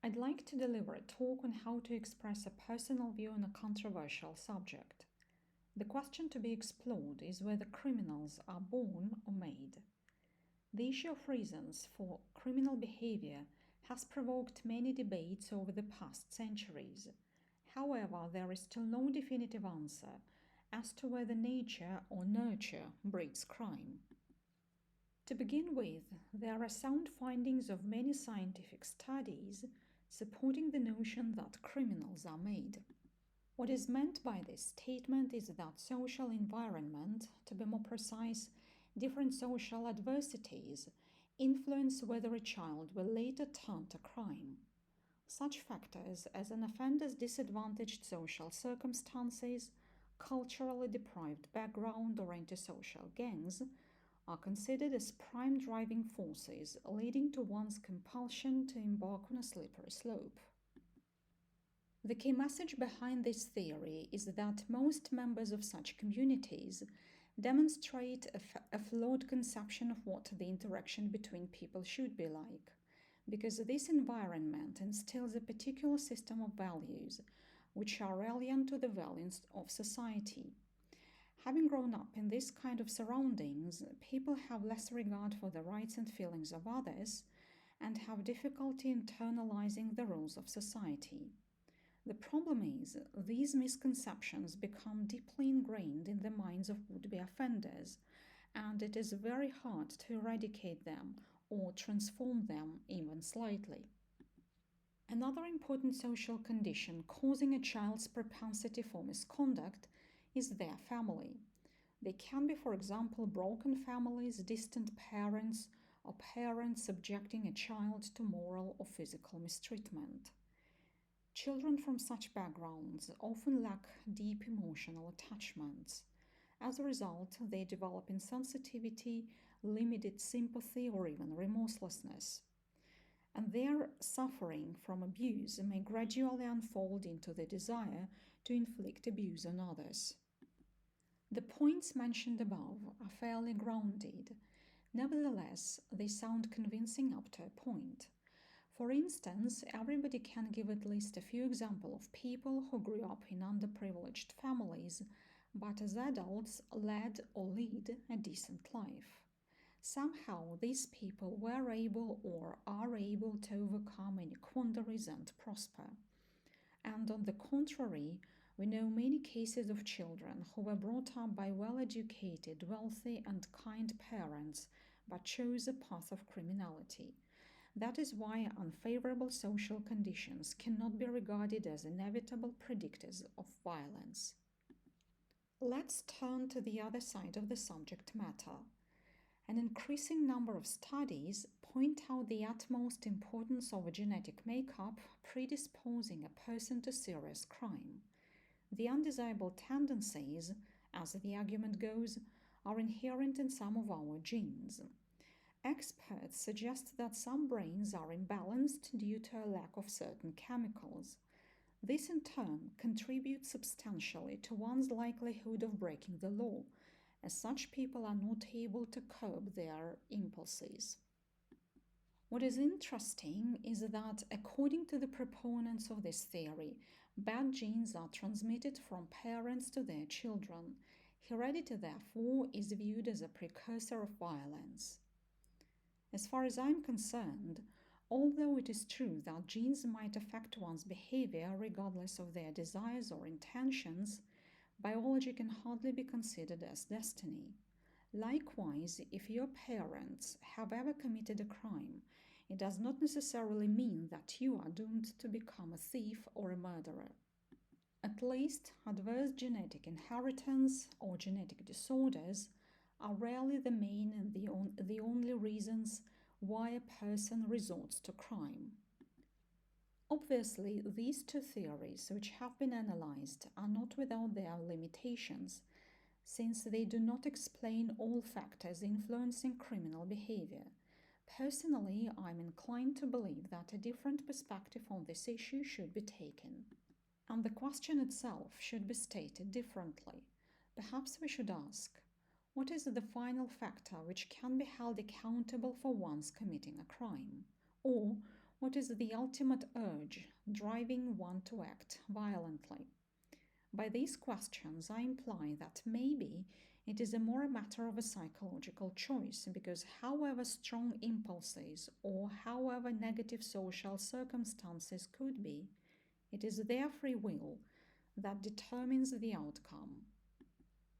I'd like to deliver a talk on how to express a personal view on a controversial subject. The question to be explored is whether criminals are born or made. The issue of reasons for criminal behavior has provoked many debates over the past centuries. However, there is still no definitive answer as to whether nature or nurture breeds crime. To begin with, there are sound findings of many scientific studies supporting the notion that criminals are made. What is meant by this statement is that social environment, to be more precise, different social adversities, influence whether a child will later turn to crime. Such factors as an offender's disadvantaged social circumstances, culturally deprived background, or antisocial gangs are considered as prime driving forces leading to one's compulsion to embark on a slippery slope. The key message behind this theory is that most members of such communities demonstrate a flawed conception of what the interaction between people should be like, because this environment instills a particular system of values which are alien to the values of society. Having grown up in this kind of surroundings, people have less regard for the rights and feelings of others and have difficulty internalizing the rules of society. The problem is, these misconceptions become deeply ingrained in the minds of would-be offenders, and it is very hard to eradicate them or transform them even slightly. Another important social condition causing a child's propensity for misconduct is their family. They can be, for example, broken families, distant parents, or parents subjecting a child to moral or physical mistreatment. Children from such backgrounds often lack deep emotional attachments. As a result, they develop insensitivity, limited sympathy, or even remorselessness. And their suffering from abuse may gradually unfold into the desire to inflict abuse on others. The points mentioned above are fairly grounded. Nevertheless, they sound convincing up to a point. For instance, everybody can give at least a few examples of people who grew up in underprivileged families, but as adults led or lead a decent life. Somehow, these people were able or are able to overcome any quandaries and prosper. And on the contrary, we know many cases of children who were brought up by well-educated, wealthy, and kind parents, but chose a path of criminality. That is why unfavorable social conditions cannot be regarded as inevitable predictors of violence. Let's turn to the other side of the subject matter. An increasing number of studies point out the utmost importance of a genetic makeup predisposing a person to serious crime. The undesirable tendencies, as the argument goes, are inherent in some of our genes. Experts suggest that some brains are imbalanced due to a lack of certain chemicals. This in turn contributes substantially to one's likelihood of breaking the law, as such people are not able to curb their impulses. What is interesting is that, according to the proponents of this theory, bad genes are transmitted from parents to their children. Heredity, therefore, is viewed as a precursor of violence. As far as I'm concerned, although it is true that genes might affect one's behavior regardless of their desires or intentions, biology can hardly be considered as destiny. Likewise, if your parents have ever committed a crime, it does not necessarily mean that you are doomed to become a thief or a murderer. At least, adverse genetic inheritance or genetic disorders are rarely the main and the only reasons why a person resorts to crime. Obviously, these two theories, which have been analyzed, are not without their limitations, since they do not explain all factors influencing criminal behavior. Personally, I'm inclined to believe that a different perspective on this issue should be taken. And the question itself should be stated differently. Perhaps we should ask, what is the final factor which can be held accountable for one's committing a crime? Or, What is the ultimate urge driving one to act violently? By these questions, I imply that maybe it is more a matter of a psychological choice because, however strong impulses or however negative social circumstances could be, it is their free will that determines the outcome.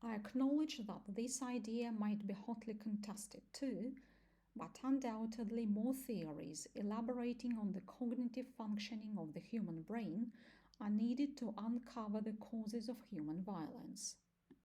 I acknowledge that this idea might be hotly contested too, but undoubtedly more theories elaborating on the cognitive functioning of the human brain are needed to uncover the causes of human violence.